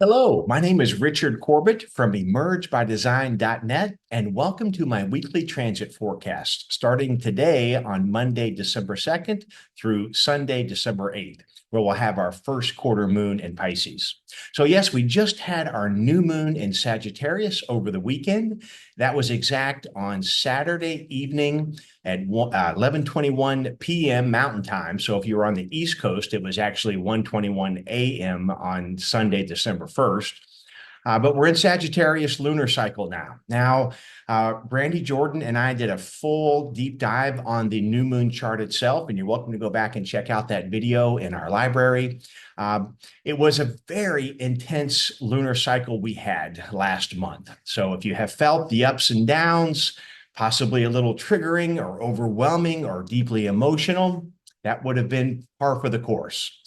Hello, my name is Richard Corbett from emergebydesign.net, and welcome to my weekly transit forecast starting today on Monday, December 2nd through Sunday, December 8th, where we'll have our first quarter moon in Pisces. So yes, we just had our new moon in Sagittarius over the weekend. That was exact on Saturday evening at 11:21 p.m. Mountain Time. So if you were on the East Coast, it was actually 1:21 a.m. on Sunday, December 1st. But we're in Sagittarius lunar cycle now. Brandy Jordan and I did a full deep dive on the new moon chart itself, and you're welcome to go back and check out that video in our library. It was a very intense lunar cycle we had last month. So if you have felt the ups and downs, possibly a little triggering or overwhelming or deeply emotional, that would have been par for the course.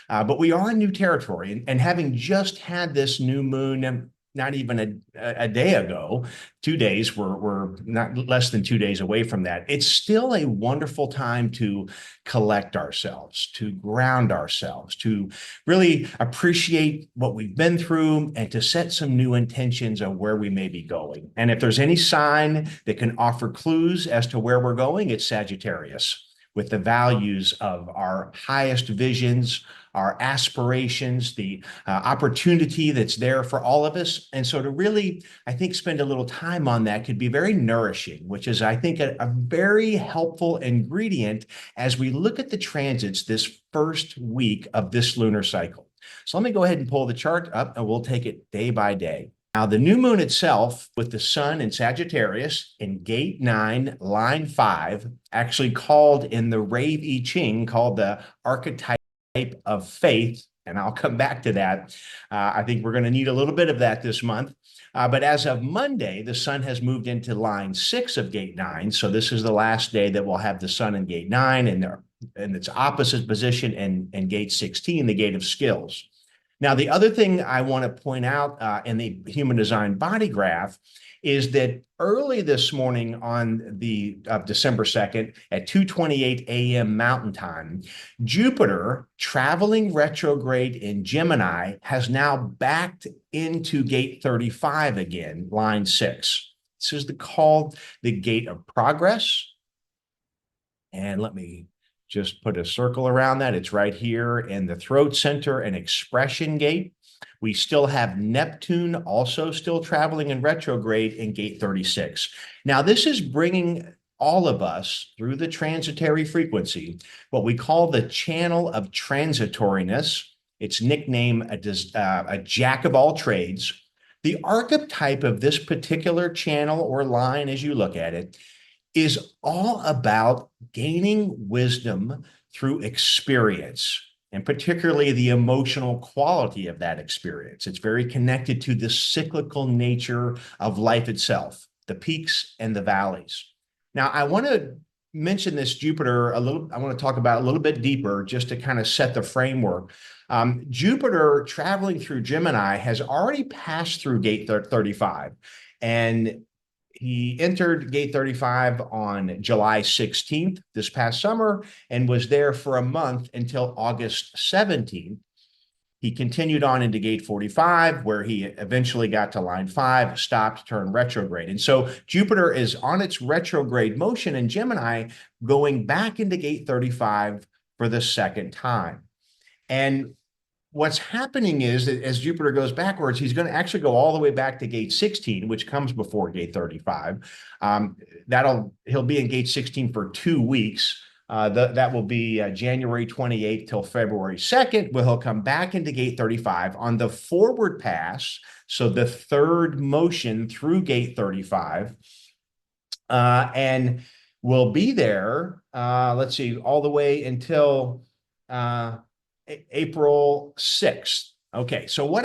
But we are in new territory, and having just had this new moon not even a day ago, 2 days, we're not less than 2 days away from that. It's still a wonderful time to collect ourselves, to ground ourselves, to really appreciate what we've been through and to set some new intentions of where we may be going. And if there's any sign that can offer clues as to where we're going, it's Sagittarius, with the values of our highest visions, our aspirations, the opportunity that's there for all of us. And so to really, I think, spend a little time on that could be very nourishing, which is, I think, a very helpful ingredient as we look at the transits this first week of this lunar cycle. So let me go ahead and pull the chart up and we'll take it day by day. Now, the new moon itself, with the sun in Sagittarius in gate 9, line 5, actually called in the Rave I Ching, called the archetype of faith. And I'll come back to that. I think we're going to need a little bit of that this month. But as of Monday, the sun has moved into line 6 of gate 9. So this is the last day that we'll have the sun in gate 9 and its opposite position in gate 16, the gate of skills. Now, the other thing I want to point out in the human design body graph is that early this morning on the December 2nd at 2:28 a.m. Mountain Time, Jupiter, traveling retrograde in Gemini, has now backed into gate 35 again, line 6. This is called the gate of progress. And let me just put a circle around that. It's right here in the throat center and expression gate. We still have Neptune also still traveling in retrograde in gate 36. Now, this is bringing all of us through the transitory frequency, what we call the channel of transitoriness. It's nicknamed a jack of all trades. The archetype of this particular channel or line, as you look at it, is all about gaining wisdom through experience, and particularly the emotional quality of that experience. It's very connected to the cyclical nature of life itself, the peaks and the valleys. Now, I want to mention this Jupiter a little, I want to talk about a little bit deeper just to kind of set the framework. Jupiter traveling through Gemini has already passed through gate 35, and he entered gate 35 on July 16th this past summer and was there for a month until August 17th. He continued on into gate 45, where he eventually got to line 5, stopped, turned retrograde. And so Jupiter is on its retrograde motion in Gemini, going back into gate 35 for the second time. And what's happening is that as Jupiter goes backwards, he's going to actually go all the way back to gate 16, which comes before gate 35. He'll be in gate 16 for 2 weeks. That will be January 28th till February 2nd, where he'll come back into gate 35 on the forward pass. So the third motion through gate 35. And we'll be there, let's see, all the way until April 6th. Okay, so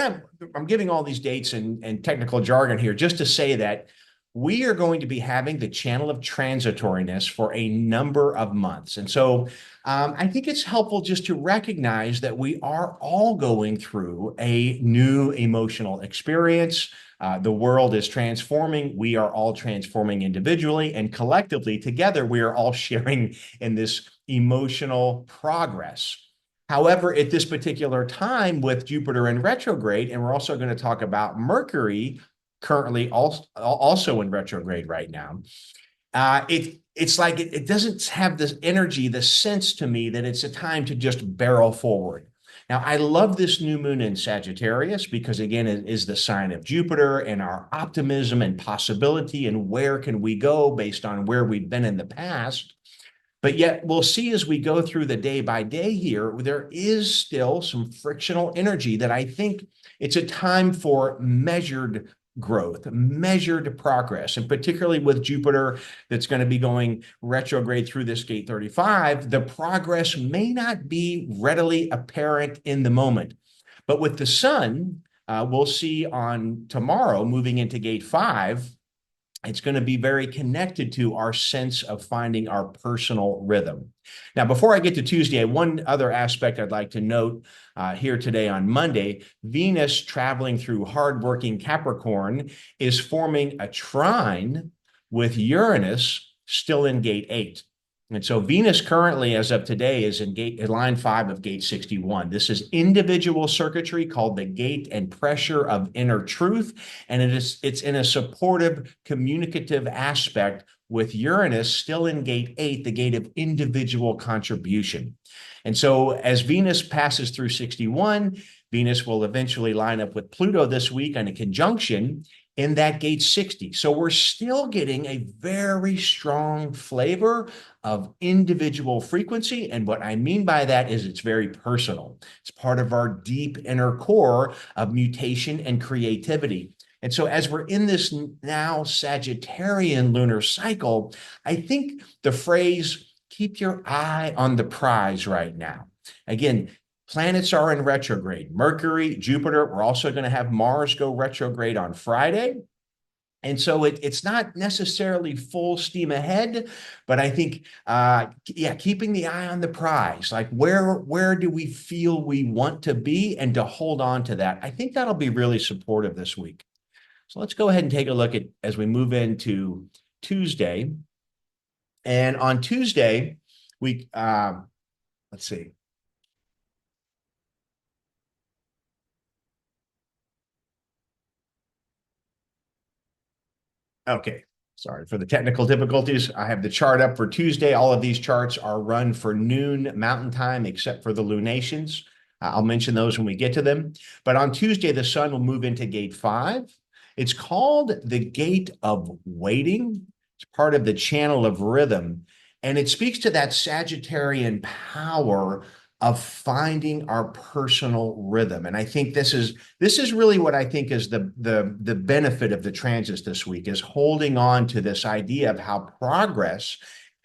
I'm giving all these dates and technical jargon here just to say that we are going to be having the channel of transitoriness for a number of months. And so I think it's helpful just to recognize that we are all going through a new emotional experience. The world is transforming. We are all transforming individually, and collectively together, we are all sharing in this emotional progress. However, at this particular time with Jupiter in retrograde, and we're also going to talk about Mercury currently also in retrograde right now, it's like it doesn't have this energy, the sense to me that it's a time to just barrel forward. Now, I love this new moon in Sagittarius because, again, it is the sign of Jupiter and our optimism and possibility and where can we go based on where we've been in the past. But yet we'll see as we go through the day by day here, there is still some frictional energy that I think it's a time for measured growth, measured progress, and particularly with Jupiter that's going to be going retrograde through this gate 35, the progress may not be readily apparent in the moment. But with the sun, we'll see on tomorrow moving into gate 5, it's going to be very connected to our sense of finding our personal rhythm. Now, before I get to Tuesday, one other aspect I'd like to note here today on Monday, Venus traveling through hardworking Capricorn is forming a trine with Uranus still in gate 8. And so Venus currently, as of today, is in line 5 of gate 61. This is individual circuitry called the gate and pressure of inner truth. And it's in a supportive, communicative aspect with Uranus still in gate 8, the gate of individual contribution. And so as Venus passes through 61, Venus will eventually line up with Pluto this week on a conjunction in that gate 60. So we're still getting a very strong flavor of individual frequency. And what I mean by that is it's very personal. It's part of our deep inner core of mutation and creativity. And so as we're in this now Sagittarian lunar cycle, I think the phrase, keep your eye on the prize right now. Again, planets are in retrograde. Mercury, Jupiter, we're also going to have Mars go retrograde on Friday. And so it's not necessarily full steam ahead, but I think, keeping the eye on the prize, like where do we feel we want to be and to hold on to that. I think that'll be really supportive this week. So let's go ahead and take a look at as we move into Tuesday. And on Tuesday, let's see. Okay, sorry for the technical difficulties. I have the chart up for Tuesday. All of these charts are run for noon Mountain Time, except for the lunations. I'll mention those when we get to them. But on Tuesday, the sun will move into gate 5. It's called the gate of waiting. It's part of the channel of rhythm. And it speaks to that Sagittarian power of finding our personal rhythm. And I think this is really what I think is the benefit of the transits this week, is holding on to this idea of how progress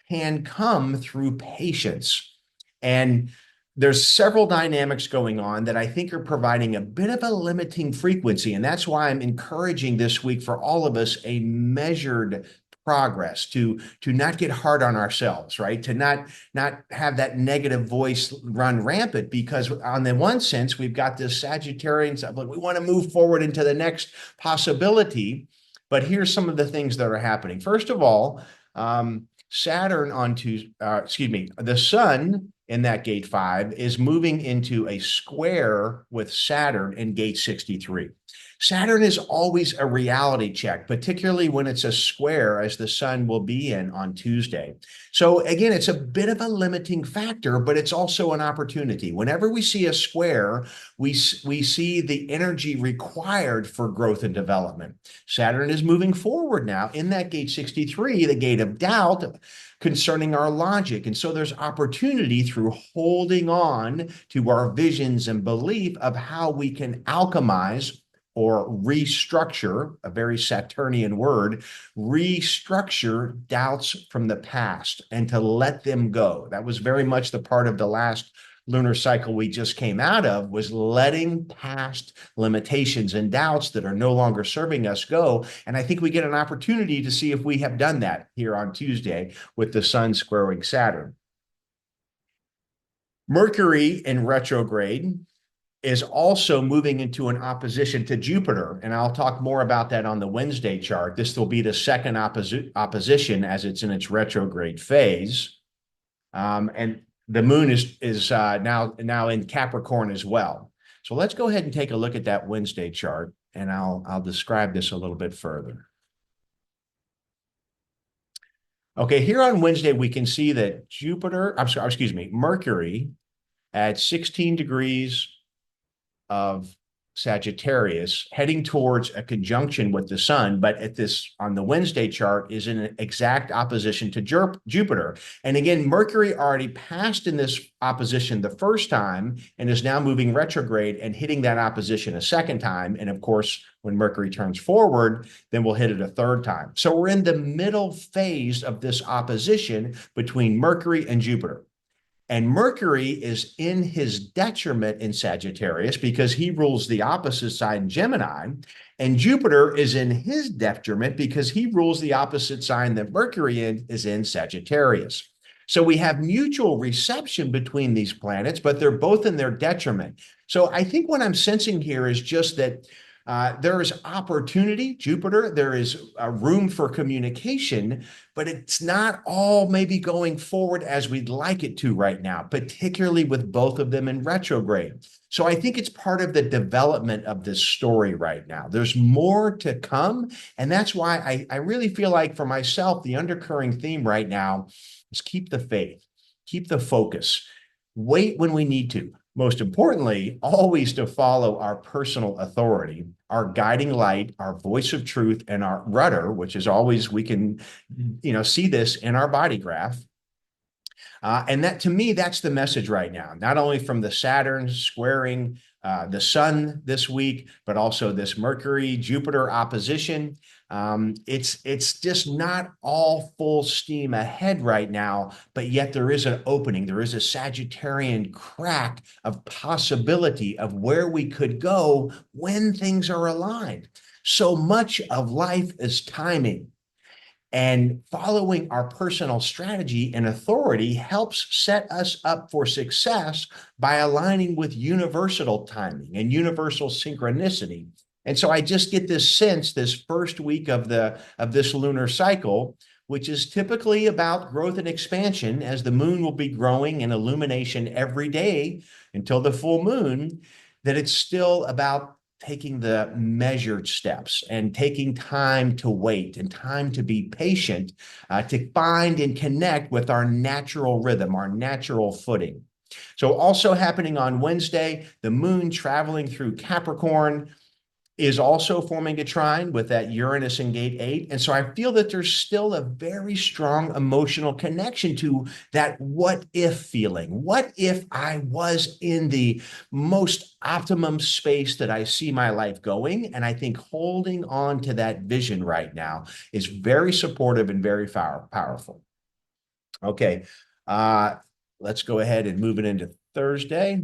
can come through patience. And there's several dynamics going on that I think are providing a bit of a limiting frequency. And that's why I'm encouraging this week for all of us a measured progress, to not get hard on ourselves, right? To not have that negative voice run rampant, because on the one sense, we've got this Sagittarian stuff, like we want to move forward into the next possibility. But here's some of the things that are happening. First of all, Saturn the sun in that gate 5 is moving into a square with Saturn in gate 63. Saturn is always a reality check, particularly when it's a square, as the sun will be in on Tuesday. So again, it's a bit of a limiting factor, but it's also an opportunity. Whenever we see a square, we see the energy required for growth and development. Saturn is moving forward now in that gate 63, the gate of doubt, concerning our logic. And so there's opportunity through holding on to our visions and belief of how we can alchemize or restructure, a very Saturnian word, restructure doubts from the past and to let them go. That was very much the part of the last lunar cycle we just came out of, was letting past limitations and doubts that are no longer serving us go. And I think we get an opportunity to see if we have done that here on Tuesday with the sun squaring Saturn. Mercury in retrograde is also moving into an opposition to Jupiter. And I'll talk more about that on the Wednesday chart. This will be the second opposition as it's in its retrograde phase. And the moon is now in Capricorn as well. So let's go ahead and take a look at that Wednesday chart, and I'll describe this a little bit further. Okay, here on Wednesday, we can see that Mercury at 16 degrees of Sagittarius, heading towards a conjunction with the sun, but on the Wednesday chart is in an exact opposition to Jupiter. And again, Mercury already passed in this opposition the first time and is now moving retrograde and hitting that opposition a second time. And of course, when Mercury turns forward, then we'll hit it a third time. So we're in the middle phase of this opposition between Mercury and Jupiter. And Mercury is in his detriment in Sagittarius because he rules the opposite sign, Gemini. And Jupiter is in his detriment because he rules the opposite sign that Mercury is in, Sagittarius. So we have mutual reception between these planets, but they're both in their detriment. So I think what I'm sensing here is just that there is opportunity, Jupiter, there is a room for communication, but it's not all maybe going forward as we'd like it to right now, particularly with both of them in retrograde. So I think it's part of the development of this story right now. There's more to come. And that's why I really feel like for myself, the undercurring theme right now is keep the faith, keep the focus, wait when we need to. Most importantly, always to follow our personal authority, our guiding light, our voice of truth, and our rudder, which is always, we can, see this in our body graph. And that, to me, that's the message right now, not only from the Saturn squaring the sun this week, but also this Mercury-Jupiter opposition. It's just not all full steam ahead right now, but yet there is an opening. There is a Sagittarian crack of possibility of where we could go when things are aligned. So much of life is timing. And following our personal strategy and authority helps set us up for success by aligning with universal timing and universal synchronicity. And so I just get this sense, this first week of this lunar cycle, which is typically about growth and expansion, as the moon will be growing in illumination every day until the full moon, that it's still about taking the measured steps and taking time to wait and time to be patient, to find and connect with our natural rhythm, our natural footing. So also happening on Wednesday, the moon traveling through Capricorn is also forming a trine with that Uranus in gate 8. And so I feel that there's still a very strong emotional connection to that what if feeling. What if I was in the most optimum space that I see my life going? And I think holding on to that vision right now is very supportive and very powerful. Okay, let's go ahead and move it into Thursday.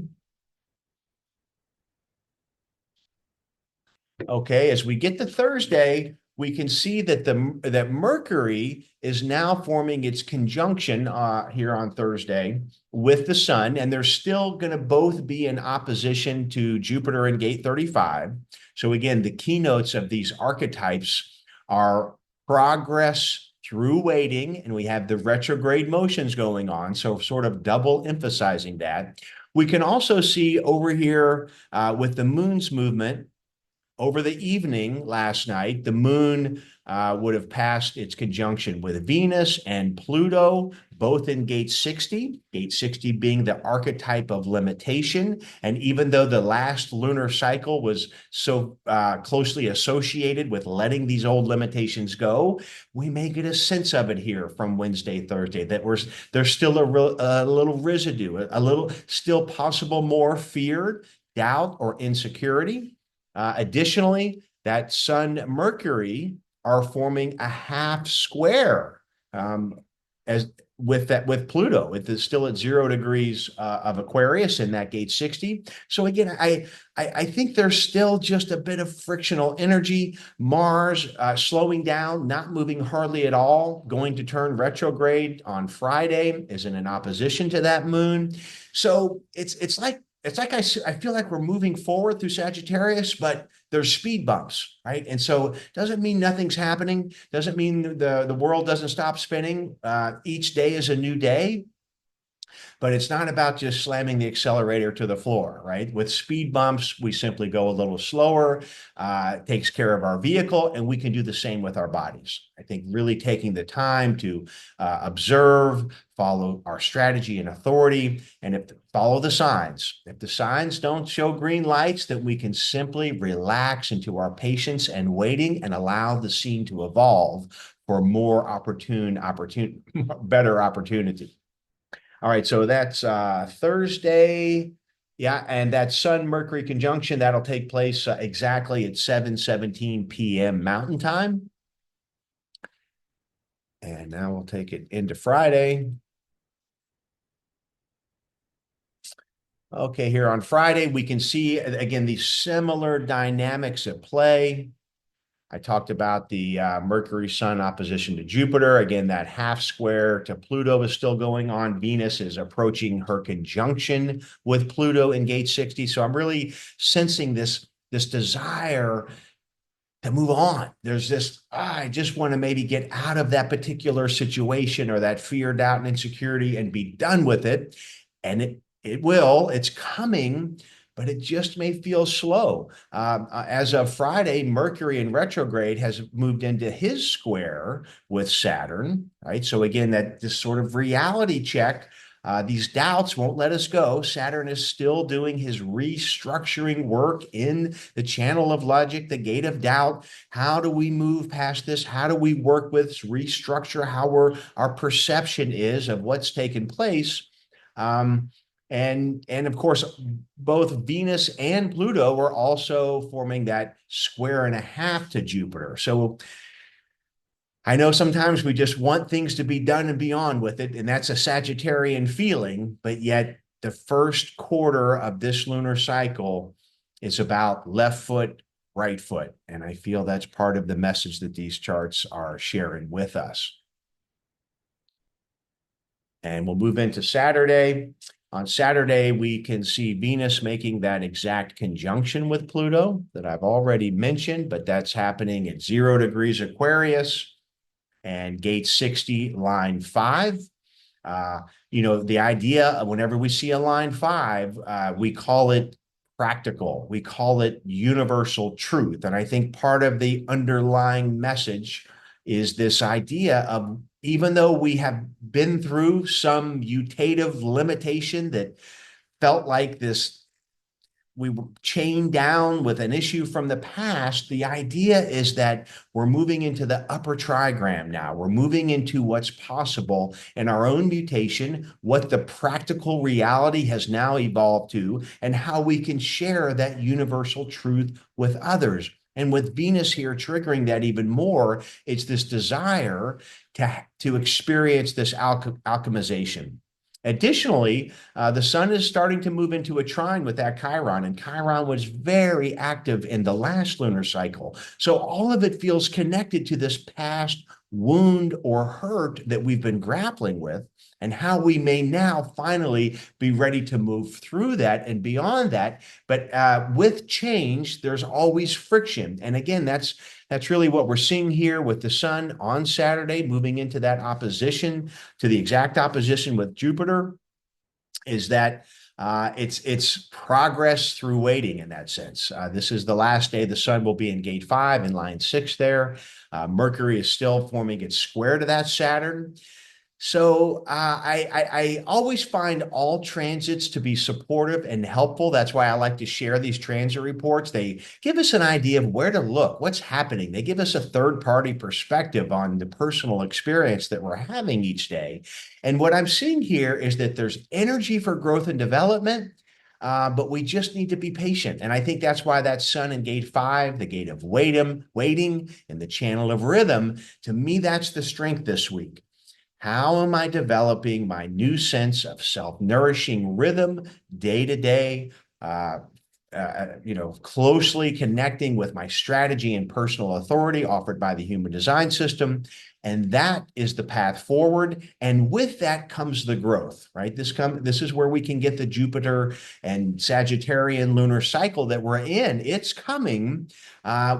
Okay, as we get to Thursday, we can see that that Mercury is now forming its conjunction here on Thursday with the sun, and they're still going to both be in opposition to Jupiter in gate 35. So again, the keynotes of these archetypes are progress through waiting, and we have the retrograde motions going on, so sort of double emphasizing that. We can also see over here with the moon's movement, over the evening last night, the moon would have passed its conjunction with Venus and Pluto, both in gate 60 being the archetype of limitation. And even though the last lunar cycle was so closely associated with letting these old limitations go, we may get a sense of it here from Wednesday, Thursday, that there's still a little residue, a little still possible more fear, doubt, or insecurity. Additionally, that Sun Mercury are forming a half square with Pluto. It is still at 0 degrees of Aquarius in that gate 60. So again, I think there's still just a bit of frictional energy. Mars slowing down, not moving hardly at all, going to turn retrograde on Friday, is in an opposition to that moon. So it's like I feel like we're moving forward through Sagittarius, but there's speed bumps, right? And so it doesn't mean nothing's happening. Doesn't mean the world doesn't stop spinning. Each day is a new day. But it's not about just slamming the accelerator to the floor, right? With speed bumps, we simply go a little slower, takes care of our vehicle, and we can do the same with our bodies. I think really taking the time to observe, follow our strategy and authority, and follow the signs. If the signs don't show green lights, that we can simply relax into our patience and waiting and allow the scene to evolve for more better opportunity. All right, so that's Thursday. Yeah, and that Sun-Mercury conjunction, that'll take place exactly at 7:17 p.m. Mountain Time. And now we'll take it into Friday. Okay, here on Friday, we can see, again, these similar dynamics at play. I talked about the Mercury-Sun opposition to Jupiter. Again, that half square to Pluto is still going on. Venus is approaching her conjunction with Pluto in gate 60. So I'm really sensing this desire to move on. There's this, I just want to maybe get out of that particular situation or that fear, doubt, and insecurity and be done with it. And it's coming, but it just may feel slow. As of Friday, Mercury in retrograde has moved into his square with Saturn, right? So again, this sort of reality check, these doubts won't let us go. Saturn is still doing his restructuring work in the channel of logic, the gate of doubt. How do we move past this? How do we work with restructure how our perception is of what's taken place? And of course, both Venus and Pluto are also forming that square and a half to Jupiter. So I know sometimes we just want things to be done and beyond with it, and that's a Sagittarian feeling, but yet the first quarter of this lunar cycle is about left foot, right foot. And I feel that's part of the message that these charts are sharing with us. And we'll move into Saturday. On Saturday, we can see Venus making that exact conjunction with Pluto that I've already mentioned, but that's happening at 0 degrees Aquarius and gate 60, line 5. The idea of whenever we see a line 5, we call it practical. We call it universal truth. And I think part of the underlying message is this idea of, even though we have been through some mutative limitation that felt like we were chained down with an issue from the past, the idea is that we're moving into the upper trigram now. We're moving into what's possible in our own mutation, what the practical reality has now evolved to, and how we can share that universal truth with others. And with Venus here triggering that even more, it's this desire to experience this alchemization. Additionally, the sun is starting to move into a trine with that Chiron, and Chiron was very active in the last lunar cycle. So all of it feels connected to this past wound or hurt that we've been grappling with, and how we may now finally be ready to move through that and beyond that. But with change, there's always friction. And again, that's really what we're seeing here with the sun on Saturday, moving into that opposition, to the exact opposition with Jupiter, is that it's progress through waiting in that sense. This is the last day the sun will be in gate 5 in line 6 there. Mercury is still forming its square to that Saturn. So I always find all transits to be supportive and helpful. That's why I like to share these transit reports. They give us an idea of where to look, what's happening. They give us a third-party perspective on the personal experience that we're having each day. And what I'm seeing here is that there's energy for growth and development, but we just need to be patient. And I think that's why that sun in gate 5, the gate of waiting, and the channel of rhythm, to me, that's the strength this week. How am I developing my new sense of self-nourishing rhythm day to day, closely connecting with my strategy and personal authority offered by the human design system? And that is the path forward. And with that comes the growth, right? This is where we can get the Jupiter and Sagittarian lunar cycle that we're in. It's coming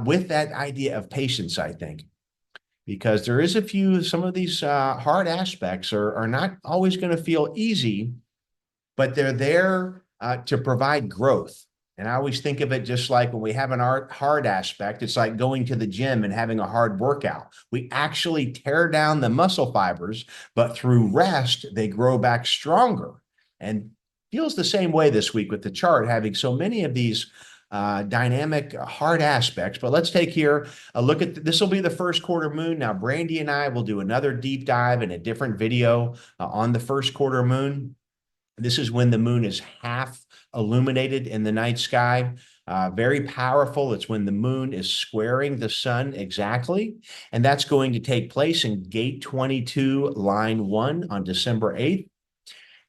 with that idea of patience, I think. because there is some of these hard aspects are not always going to feel easy, but they're there to provide growth. And I always think of it just like when we have an hard aspect, it's like going to the gym and having a hard workout. We actually tear down the muscle fibers, but through rest, they grow back stronger. And feels the same way this week with the chart, having so many of these dynamic, hard aspects. But let's take here a look at this. Will be the first quarter moon. Now, Brandy and I will do another deep dive in a different video on the first quarter moon. This is when the moon is half illuminated in the night sky. Very powerful. It's when the moon is squaring the sun exactly. And that's going to take place in gate 22, line 1 on December 8th.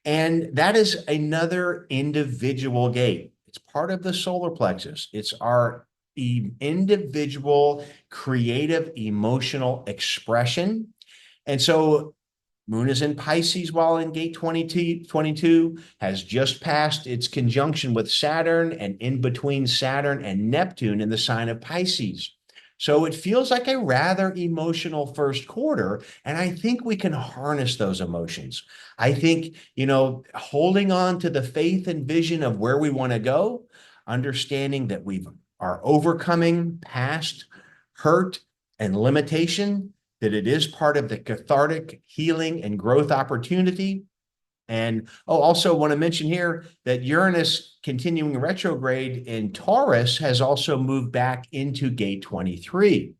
And that is another individual gate. It's part of the solar plexus. It's our individual creative emotional expression. And so Moon is in Pisces while in gate 22, has just passed its conjunction with Saturn and in between Saturn and Neptune in the sign of Pisces. So it feels like a rather emotional first quarter, and I think we can harness those emotions. I think, holding on to the faith and vision of where we want to go, understanding that we are overcoming past hurt and limitation, that it is part of the cathartic healing and growth opportunity. And also want to mention here that Uranus continuing retrograde in Taurus has also moved back into gate 23,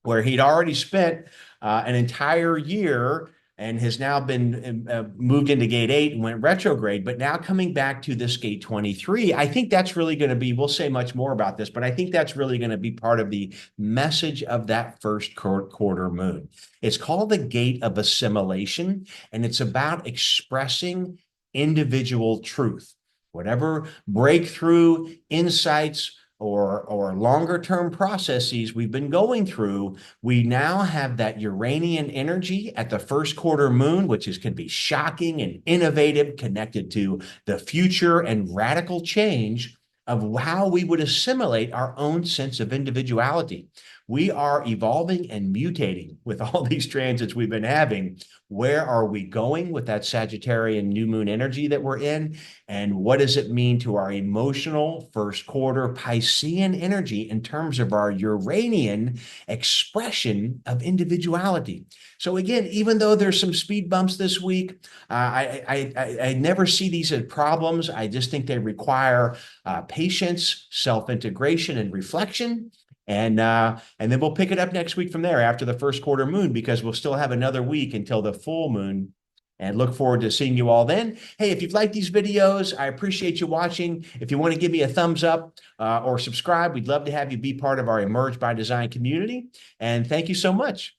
where he'd already spent an entire year and has now been moved into gate 8 and went retrograde, but now coming back to this gate 23. I think that's really going to be, we'll say much more about this, but I think that's really going to be part of the message of that first quarter moon. It's called the gate of assimilation, and it's about expressing individual truth. Whatever breakthrough insights or longer term processes we've been going through, we now have that Uranian energy at the first quarter moon, which can be shocking and innovative, connected to the future and radical change of how we would assimilate our own sense of individuality. We are evolving and mutating with all these transits we've been having. Where are we going with that Sagittarian new moon energy that we're in? And what does it mean to our emotional first quarter Piscean energy in terms of our Uranian expression of individuality? So again, even though there's some speed bumps this week, I never see these as problems. I just think they require patience, self-integration, and reflection. And then we'll pick it up next week from there after the first quarter moon, because we'll still have another week until the full moon, and look forward to seeing you all then. Hey, if you've liked these videos, I appreciate you watching. If you want to give me a thumbs up or subscribe, we'd love to have you be part of our Emerge by Design community. And thank you so much.